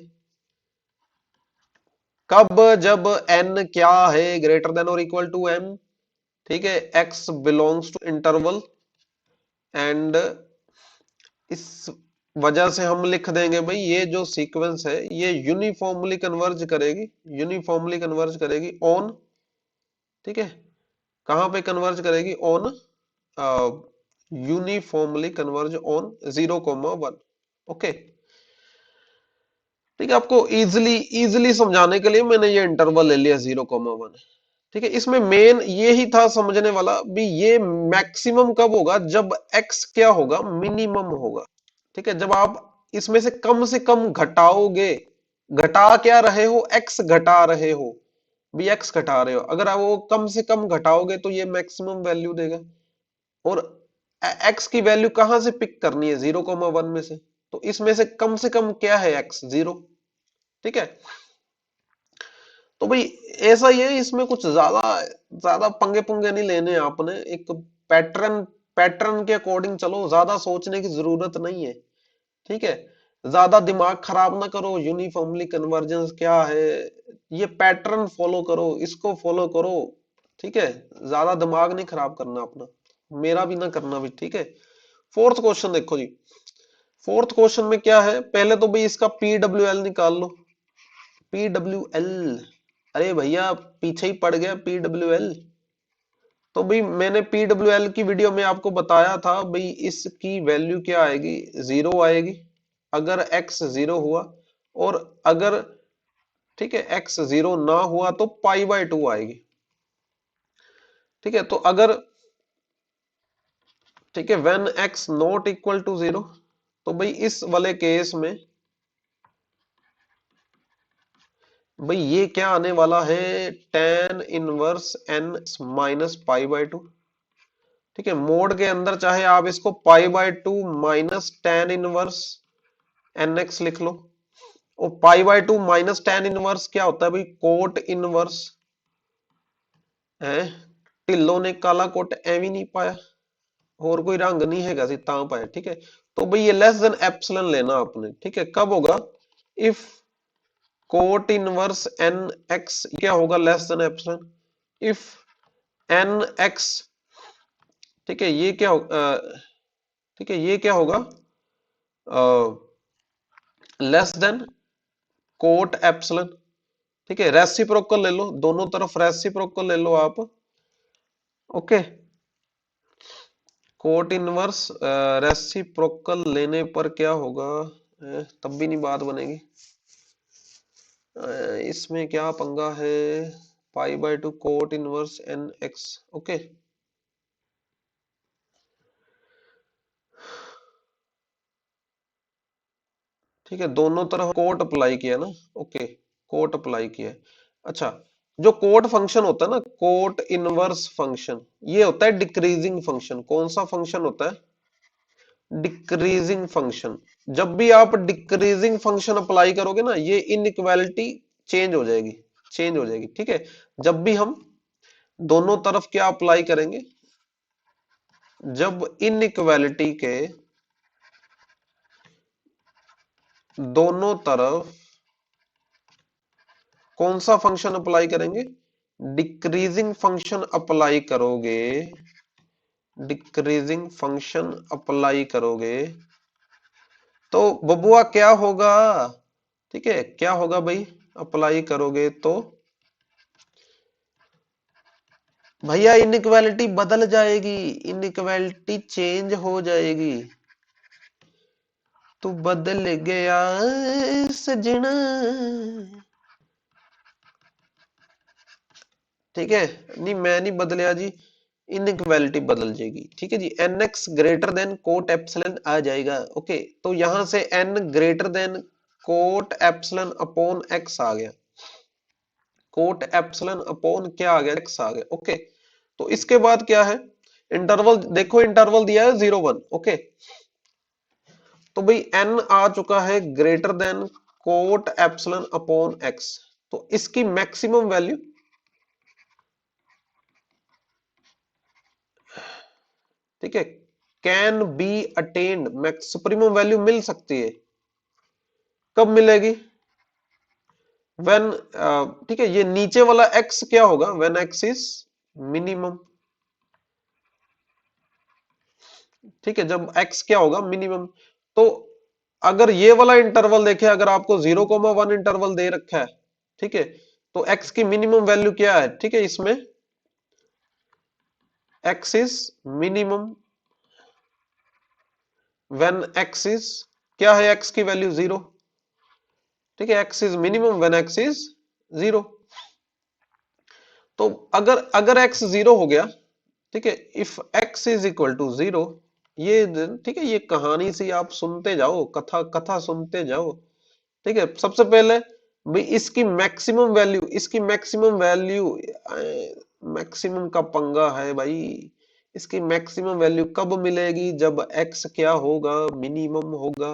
कब, जब n क्या है, ग्रेटर देन और इक्वल टू m। ठीक है, x belongs to interval, and इस वजह से हम लिख देंगे भाई, ये जो सीक्वेंस है ये यूनिफॉर्मली कन्वर्ज करेगी, यूनिफॉर्मली कन्वर्ज करेगी ऑन, ठीक है, कहां पे कन्वर्ज करेगी, on, uniformly converge on 0, 1। Okay, ठीक है, आपको इजिली इजिली समझाने के लिए मैंने ये इंटरवल ले लिया 0, 1। ठीक है, इसमें मेन ये ही था समझने वाला भी, ये मैक्सिमम कब होगा, जब x क्या होगा, मिनिमम होगा। ठीक है, जब आप इसमें से कम घटाओगे, घटा क्या रहे हो, x घटा रहे हो, भी x घटा रहे हो, अगर आप वो कम से कम घटाओगे तो ये मैक्सिमम वैल्यू देगा। और x की वैल्यू कहां से पिक करनी है, 0, 1 में से, तो इसमें से कम क्या है, x 0। ठीक है, तो भाई ऐसा ही है, इसमें कुछ ज्यादा ज्यादा पंगे पुंगे नहीं लेने आपने, एक पैटर्न, पैटर्न के अकॉर्डिंग चलो, ज्यादा सोचने की जरूरत नहीं है। ठीक है, ज्यादा दिमाग खराब ना करो, यूनिफॉर्मली कन्वर्जेंस क्या है, ये पैटर्न फॉलो करो, इसको फॉलो करो। ठीक है, ज्यादा दिमाग नहीं खराब करना अपना, मेरा भी ना करना भी। ठीक है, फोर्थ क्वेश्चन देखो जी, फोर्थ क्वेश्चन में क्या है, पहले तो भाई इसका PWL निकाल लो, PWL, अरे भैया पीछे ही पड़ गया PWL। तो भाई मैंने PWL की वीडियो में आपको बताया था भाई, इसकी वैल्यू क्या आएगी, 0 आएगी अगर x 0 हुआ, और अगर ठीक है, x 0 ना हुआ तो π/2 आएगी। ठीक है, तो अगर, ठीक है, when x not equal to 0, तो भाई इस वाले केस में भाई ये क्या आने वाला है, tan इनवर्स n माइनस π/2। ठीक है, मोड के अंदर चाहे आप इसको π/2 माइनस tan इनवर्स nx लिख लो, और π/2 माइनस tan इनवर्स क्या होता है भाई, कोट इनवर्स है। ढिल्लो ने काला कोट एवी नहीं पाया, और कोई रंग नहीं है सी ता पाया। ठीक है, तो भाई ये लेस देन एप्सिलॉन लेना आपने। ठीक है, कब होगा, if cot inverse n x क्या होगा, less than epsilon, if n x, ठीक है, ये क्या होगा, ठीक है, ये क्या होगा, लेस देन कोट एप्सिलॉन। ठीक है, रेसिप्रोकल ले लो, दोनों तरफ रेसिप्रोकल ले लो आप। ओके, कोट इनवर्स रेसिप्रोकल लेने पर क्या होगा, तब भी नहीं बात बनेगी। इसमें क्या पंगा है, π/2 cot inverse n x. Okay, ठीक है, दोनों तरफ कोट अप्लाई किया ना। ओके, कोट अप्लाई किया। अच्छा, जो कोट फंक्शन होता है ना, कोट इनवर्स फंक्शन, ये होता है डिक्रीजिंग फंक्शन। कौन सा फंक्शन होता है, डिक्रीजिंग फंक्शन। जब भी आप डिक्रीजिंग फंक्शन अप्लाई करोगे ना, ये इनइक्वालिटी चेंज हो जाएगी, चेंज हो जाएगी। ठीक है, जब भी हम दोनों तरफ क्या अप्लाई करेंगे, जब इनइक्वालिटी के दोनों तरफ कौन सा फंक्शन अप्लाई करेंगे, डिक्रीजिंग फंक्शन अप्लाई करोगे, डिक्रीजिंग फंक्शन अप्लाई करोगे, तो बबुआ क्या होगा, ठीक है, क्या होगा भाई, अप्लाई करोगे तो भैया इनइक्वालिटी बदल जाएगी, इनइक्वालिटी चेंज हो जाएगी। तू बदल गया सजना, ठीक है, नहीं मैं नहीं बदलिया जी, इनइक्वालिटी बदल जाएगी। ठीक है जी, n x greater than cot epsilon आ जाएगा। ओके, तो यहां से n greater than cot epsilon upon x आ गया, कोट एप्सिलॉन अपॉन क्या आ गया, एक्स आ गया। ओके, तो इसके बाद क्या है, इंटरवल देखो, इंटरवल दिया है 0 1। ओके, तो भाई n आ चुका है greater than cot epsilon upon x, तो इसकी मैक्सिमम वैल्यू, ठीक है, can be attained, max supremum value मिल सकती है। कब मिलेगी, व्हेन, ठीक है, ये नीचे वाला x क्या होगा, व्हेन x इज मिनिमम। ठीक है, जब x क्या होगा, मिनिमम। तो अगर ये वाला इंटरवल देखे, अगर आपको 0,1 इंटरवल दे रखा है, ठीक है, तो x की मिनिमम वैल्यू क्या है, ठीक है, इसमें x is minimum when x is, क्या है x की वैल्यू 0। ठीक है, x is minimum when x is 0। तो अगर अगर x 0 हो गया, ठीक है, if x is equal to 0, ये, ठीक है, ये कहानी सी आप सुनते जाओ, कथा कथा सुनते जाओ। ठीक है, सबसे पहले भाई इसकी मैक्सिमम वैल्यू, इसकी मैक्सिमम वैल्यू, मैक्सिमम का पंगा है भाई। इसकी मैक्सिमम वैल्यू कब मिलेगी, जब x क्या होगा, मिनिमम होगा।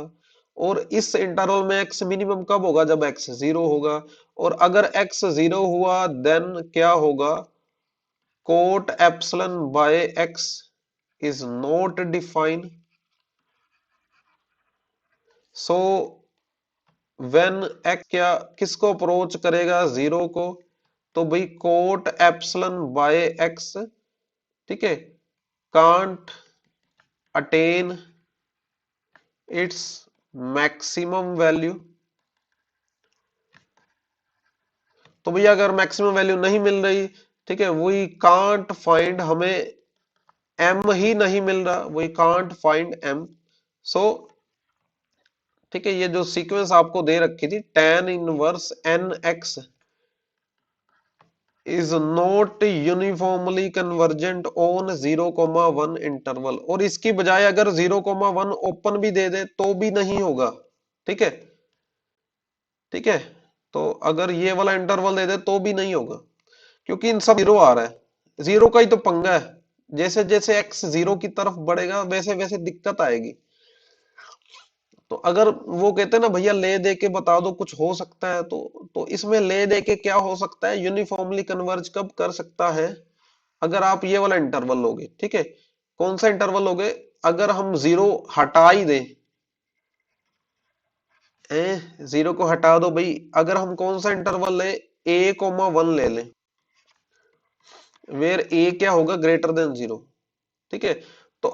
और इस इंटरवल में x मिनिमम कब होगा, जब x 0 होगा। और अगर x 0 हुआ, देन क्या होगा, cot epsilon by x is not defined, so when x क्या किसको अप्रोच करेगा, 0 को, तो भाई कोट एप्सिलॉन बाय x, ठीक है, can't attain it's maximum value. तो भैया अगर मैक्सिमम वैल्यू नहीं मिल रही, ठीक है, वी कांट फाइंड, हमें m ही नहीं मिल रहा, वी कांट फाइंड m, सो ठीक है, ये जो सीक्वेंस आपको दे रखी थी tan inverse n x is not uniformly convergent on 0,1 interval, और इसकी बजाय अगर 0,1 ओपन भी दे दे तो भी नहीं होगा। ठीक है, ठीक है, तो अगर ये वाला इंटरवल दे दे तो भी नहीं होगा, क्योंकि इन सब जीरो आ रहा है, जीरो का ही तो पंगा है। जैसे जैसे एक्स जीरो की तरफ बढ़ेगा वैसे वैसे दिक्कत आएगी। तो अगर वो कहते हैं ना भैया ले दे के बता दो कुछ हो सकता है, तो इसमें ले दे के क्या हो सकता है, यूनिफॉर्मली कन्वर्ज कब कर सकता है, अगर आप ये वाला इंटरवल लोगे। ठीक है, कौन सा इंटरवल लोगे, अगर हम जीरो हटा ही दें, जीरो को हटा दो भाई, अगर हम कौन सा इंटरवल ले, a,1 ले लें, वेयर ए क्या होगा, ग्रेटर देन जीरो। ठीक है, तो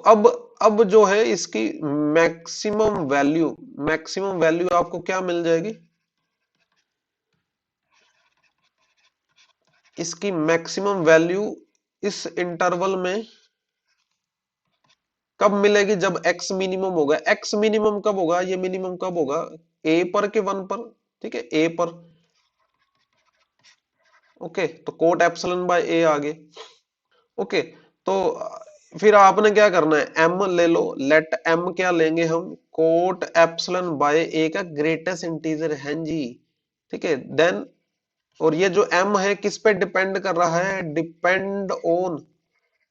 अब जो है इसकी मैक्सिमम वैल्यू, मैक्सिमम वैल्यू आपको क्या मिल जाएगी, इसकी मैक्सिमम वैल्यू इस इंटरवल में कब मिलेगी, जब x मिनिमम होगा। x मिनिमम कब होगा, ये मिनिमम कब होगा, a पर के 1 पर। ठीक है, a पर। ओके, तो कोट एप्सिलॉन बाय a आगे। ओके, तो फिर आपने क्या करना है, m ले लो, लेट m क्या लेंगे हम, कोट एप्सिलॉन बाय a का ग्रेटेस्ट इंटीजर है जी। ठीक है, देन और ये जो m है किस पे डिपेंड कर रहा है, डिपेंड ऑन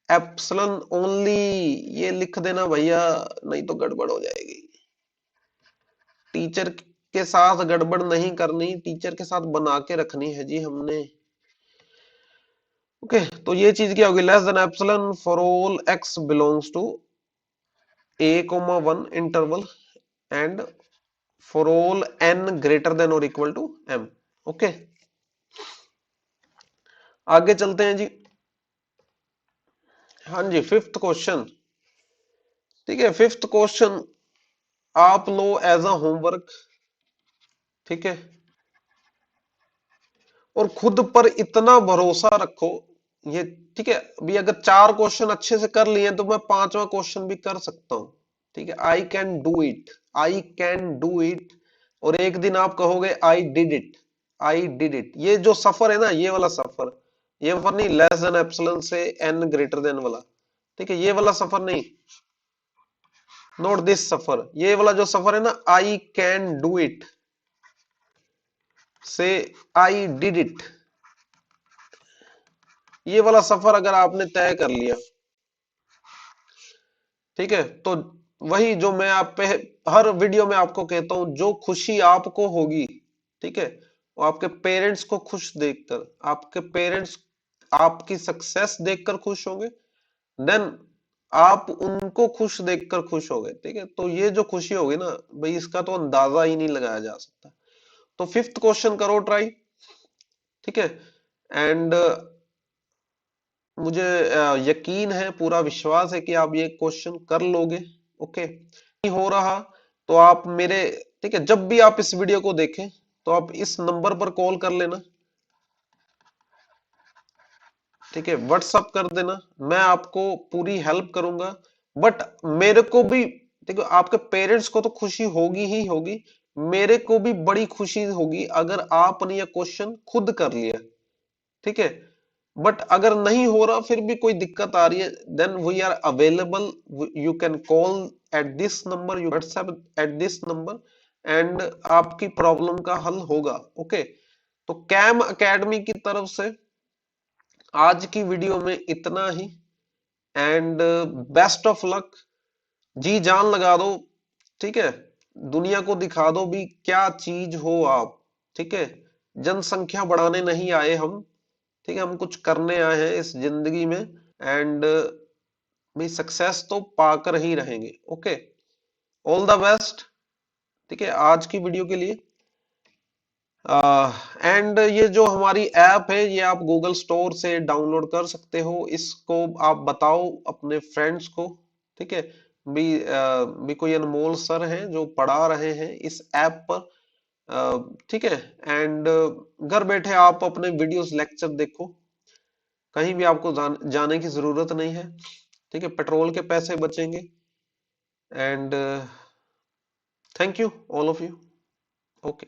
एप्सिलॉन ओनली। ये लिख देना भैया, नहीं तो गड़बड़ हो जाएगी। टीचर के साथ गड़बड़ नहीं करनी, टीचर के साथ बना के रखनी है जी हमने। ओके, तो ये चीज क्या होगी, less than epsilon for all x belongs to a,1 interval and for all n greater than और इक्वल टू m। ओके, आगे चलते हैं जी। हाँ जी, फिफ्थ क्वेश्चन। ठीक है, फिफ्थ क्वेश्चन आप लो एज अ होमवर्क। ठीक है, और खुद पर इतना भरोसा रखो, ये ठीक है, अभी अगर चार क्वेश्चन अच्छे से कर लिए तो मैं पांचवा क्वेश्चन भी कर सकता हूं। ठीक है, I can do it, I can do it, और एक दिन आप कहोगे I did it, I did it. ये जो सफर है ना, ये वाला सफर, ये सफर नहीं लेस देन एप्सिलॉन से एन ग्रेटर देन वाला। ठीक है, ये वाला सफर नहीं, नॉट दिस सफर, ये वाला जो सफर है ना, आई कैन डू इट से आई डिड इट, ये वाला सफर अगर आपने तय कर लिया, ठीक है, तो वही जो मैं आप पे हर वीडियो में आपको कहता हूं, जो खुशी आपको होगी, ठीक है, वो आपके पेरेंट्स को खुश देखकर, आपके पेरेंट्स आपकी सक्सेस देखकर खुश होंगे, देन आप उनको खुश देखकर खुश होगे। ठीक है, तो ये जो खुशी होगी ना भाई, इसका तो अंदाजा ही नहीं लगाया जा सकता। तो फिफ्थ क्वेश्चन करो ट्राई। ठीक है, एंड मुझे यकीन है, पूरा विश्वास है कि आप ये क्वेश्चन कर लोगे। ओके, नहीं हो रहा तो आप मेरे, ठीक है, जब भी आप इस वीडियो को देखें तो आप इस नंबर पर कॉल कर लेना। ठीक है, व्हाट्सअप कर देना, मैं आपको पूरी हेल्प करूंगा। बट मेरे को भी, देखो, आपके पेरेंट्स को तो खुशी होगी ही होगी, मेरे को भी बड़ी खुशी होगी अगर आपने ये क्वेश्चन खुद कर लिया। ठीक है, बट अगर नहीं हो रहा, फिर भी कोई दिक्कत आ रही है, then we are available, you can call at this number, you whatsapp at this number, and आपकी प्रॉब्लम का हल होगा। ओके, तो कैम एकेडमी की तरफ से आज की वीडियो में इतना ही, एंड बेस्ट ऑफ लक, जी जान लगा दो। ठीक है, दुनिया को दिखा दो भी क्या चीज हो आप। ठीक है, जनसंख्या बढ़ाने नहीं आए हम, ठीक है, हम कुछ करने आए हैं इस जिंदगी में, एंड भी सक्सेस तो पाकर ही रहेंगे। Okay, all the best. ठीक है, आज की वीडियो के लिए, एंड ये जो हमारी ऐप है, ये आप गूगल स्टोर से डाउनलोड कर सकते हो, इसको आप बताओ अपने फ्रेंड्स को। ठीक है, भी कोई अनमोल सर हैं जो पढ़ा रहे हैं इस ऐप पर। ठीक है, एंड घर बैठे आप अपने वीडियोस लेक्चर देखो, कहीं भी आपको जाने की जरूरत नहीं है। ठीक है, पेट्रोल के पैसे बचेंगे, and thank you all of you. Okay.